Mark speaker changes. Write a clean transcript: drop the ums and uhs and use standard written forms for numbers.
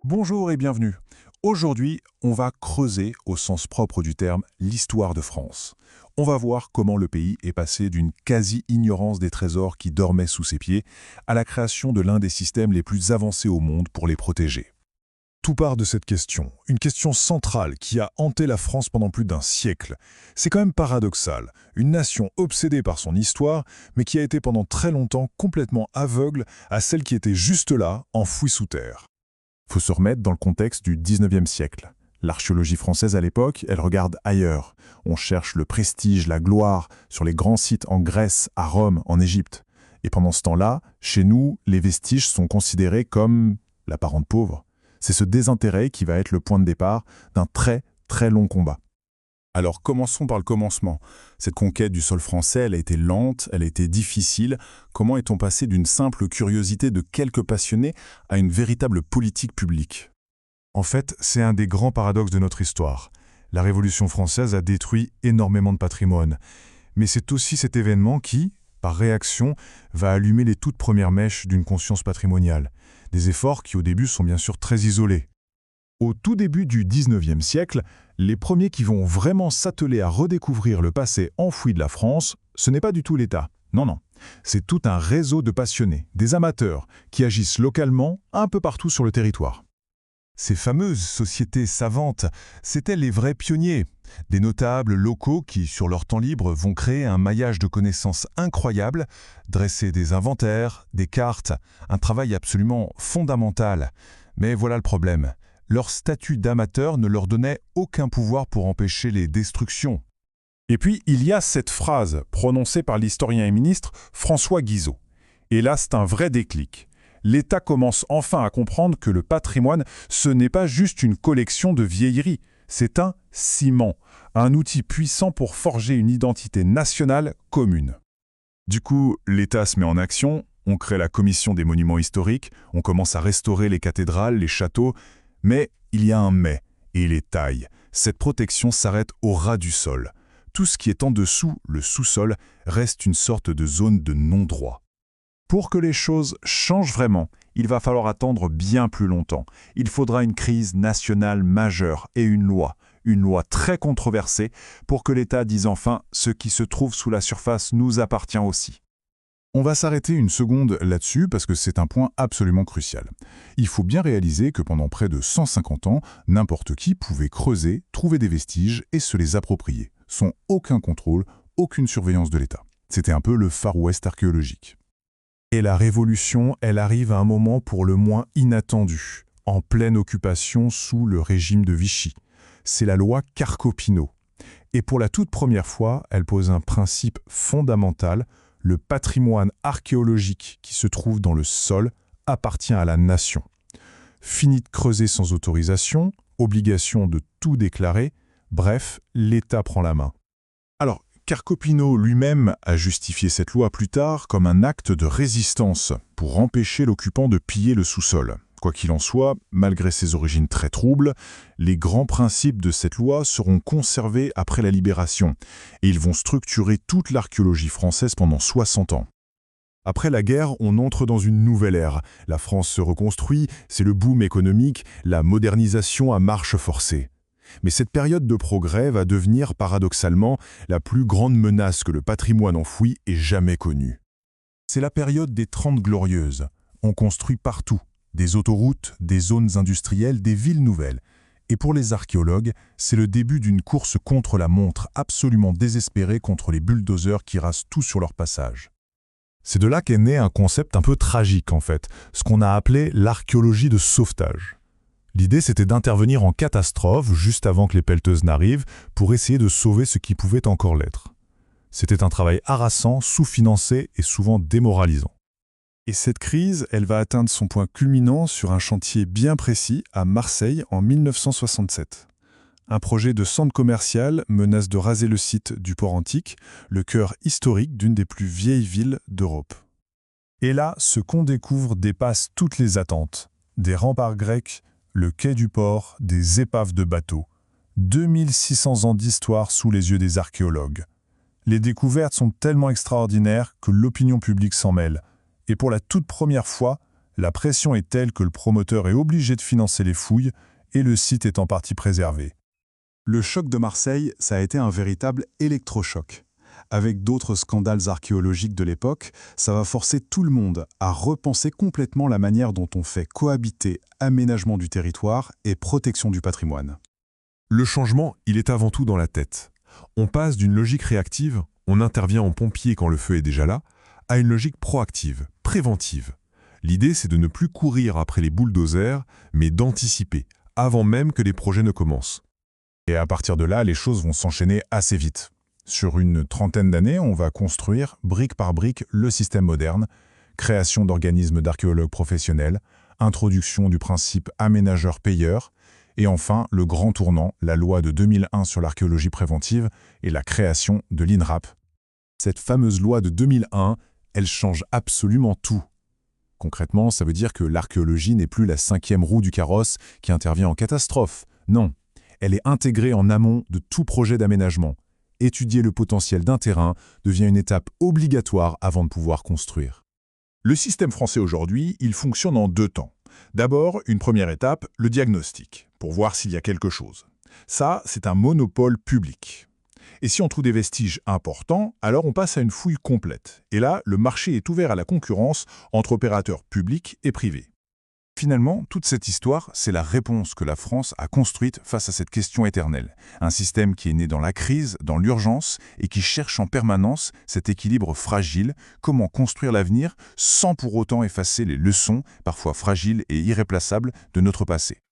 Speaker 1: Bonjour et bienvenue. Aujourd'hui, on va creuser, au sens propre du terme, l'histoire de France. On va voir comment le pays est passé d'une quasi-ignorance des trésors qui dormaient sous ses pieds à la création de l'un des systèmes les plus avancés au monde pour les protéger. Tout part de cette question, une question centrale qui a hanté la France pendant plus d'un siècle. C'est quand même paradoxal, une nation obsédée par son histoire, mais qui a été pendant très longtemps complètement aveugle à celle qui était juste là, enfouie sous terre. Faut se remettre dans le contexte du 19e siècle. L'archéologie française à l'époque, elle regarde ailleurs. On cherche le prestige, la gloire, sur les grands sites en Grèce, à Rome, en Égypte. Et pendant ce temps-là, chez nous, les vestiges sont considérés comme la parente pauvre. C'est ce désintérêt qui va être le point de départ d'un très, très long combat. Alors commençons par le commencement. Cette conquête du sol français, elle a été lente, elle a été difficile. Comment est-on passé d'une simple curiosité de quelques passionnés à une véritable politique publique? En fait, c'est un des grands paradoxes de notre histoire. La Révolution française a détruit énormément de patrimoine. Mais c'est aussi cet événement qui, par réaction, va allumer les toutes premières mèches d'une conscience patrimoniale. Des efforts qui au début sont bien sûr très isolés. Au tout début du 19e siècle, les premiers qui vont vraiment s'atteler à redécouvrir le passé enfoui de la France, ce n'est pas du tout l'État. Non, non. C'est tout un réseau de passionnés, des amateurs, qui agissent localement un peu partout sur le territoire. Ces fameuses sociétés savantes, c'étaient les vrais pionniers. Des notables locaux qui, sur leur temps libre, vont créer un maillage de connaissances incroyable, dresser des inventaires, des cartes, un travail absolument fondamental. Mais voilà le problème. Leur statut d'amateur ne leur donnait aucun pouvoir pour empêcher les destructions. Et puis, il y a cette phrase prononcée par l'historien et ministre François Guizot. Et là, c'est un vrai déclic. L'État commence enfin à comprendre que le patrimoine, ce n'est pas juste une collection de vieilleries, c'est un ciment, un outil puissant pour forger une identité nationale commune. Du coup, l'État se met en action, on crée la commission des monuments historiques, on commence à restaurer les cathédrales, les châteaux, mais il y a un mais, et les tailles. Cette protection s'arrête au ras du sol. Tout ce qui est en dessous, le sous-sol, reste une sorte de zone de non-droit. Pour que les choses changent vraiment, il va falloir attendre bien plus longtemps. Il faudra une crise nationale majeure et une loi très controversée, pour que l'État dise enfin « ce qui se trouve sous la surface nous appartient aussi ». On va s'arrêter une seconde là-dessus parce que c'est un point absolument crucial. Il faut bien réaliser que pendant près de 150 ans, n'importe qui pouvait creuser, trouver des vestiges et se les approprier, sans aucun contrôle, aucune surveillance de l'État. C'était un peu le Far West archéologique. Et la Révolution, elle arrive à un moment pour le moins inattendu, en pleine occupation sous le régime de Vichy. C'est la loi Carcopino. Et pour la toute première fois, elle pose un principe fondamental: le patrimoine archéologique qui se trouve dans le sol appartient à la nation. Fini de creuser sans autorisation, obligation de tout déclarer, bref, l'État prend la main. Alors, Carcopino lui-même a justifié cette loi plus tard comme un acte de résistance pour empêcher l'occupant de piller le sous-sol. Quoi qu'il en soit, malgré ses origines très troubles, les grands principes de cette loi seront conservés après la Libération et ils vont structurer toute l'archéologie française pendant 60 ans. Après la guerre, on entre dans une nouvelle ère. La France se reconstruit, c'est le boom économique, la modernisation à marche forcée. Mais cette période de progrès va devenir paradoxalement la plus grande menace que le patrimoine enfoui ait jamais connue. C'est la période des 30 Glorieuses. On construit partout. Des autoroutes, des zones industrielles, des villes nouvelles. Et pour les archéologues, c'est le début d'une course contre la montre, absolument désespérée contre les bulldozers qui rasent tout sur leur passage. C'est de là qu'est né un concept un peu tragique en fait, ce qu'on a appelé l'archéologie de sauvetage. L'idée c'était d'intervenir en catastrophe juste avant que les pelleteuses n'arrivent pour essayer de sauver ce qui pouvait encore l'être. C'était un travail harassant, sous-financé et souvent démoralisant. Et cette crise, elle va atteindre son point culminant sur un chantier bien précis à Marseille en 1967. Un projet de centre commercial menace de raser le site du port antique, le cœur historique d'une des plus vieilles villes d'Europe. Et là, ce qu'on découvre dépasse toutes les attentes. Des remparts grecs, le quai du port, des épaves de bateaux. 2600 ans d'histoire sous les yeux des archéologues. Les découvertes sont tellement extraordinaires que l'opinion publique s'en mêle. Et pour la toute première fois, La pression est telle que le promoteur est obligé de financer les fouilles et le site est en partie préservé. Le choc de Marseille, ça a été un véritable électrochoc. Avec d'autres scandales archéologiques de l'époque, ça va forcer tout le monde à repenser complètement la manière dont on fait cohabiter aménagement du territoire et protection du patrimoine.
Speaker 2: Le changement, il est avant tout dans la tête. On passe d'une logique réactive, on intervient en pompier quand le feu est déjà là, à une logique proactive, préventive. L'idée, c'est de ne plus courir après les bulldozers, mais d'anticiper, avant même que les projets ne commencent.
Speaker 1: Et à partir de là, les choses vont s'enchaîner assez vite. Sur une trentaine d'années, on va construire, brique par brique, le système moderne, création d'organismes d'archéologues professionnels, introduction du principe aménageur-payeur, et enfin, le grand tournant, la loi de 2001 sur l'archéologie préventive et la création de l'INRAP. Cette fameuse loi de 2001, elle change absolument tout. Concrètement, ça veut dire que l'archéologie n'est plus la cinquième roue du carrosse qui intervient en catastrophe. Non, elle est intégrée en amont de tout projet d'aménagement. Étudier le potentiel d'un terrain devient une étape obligatoire avant de pouvoir construire. Le système français aujourd'hui, il fonctionne en deux temps. D'abord, une première étape, le diagnostic, pour voir s'il y a quelque chose. Ça, c'est un monopole public. Et si on trouve des vestiges importants, alors on passe à une fouille complète. Et là, le marché est ouvert à la concurrence entre opérateurs publics et privés. Finalement, toute cette histoire, c'est la réponse que la France a construite face à cette question éternelle. Un système qui est né dans la crise, dans l'urgence, et qui cherche en permanence cet équilibre fragile, comment construire l'avenir sans pour autant effacer les leçons, parfois fragiles et irréplaçables, de notre passé.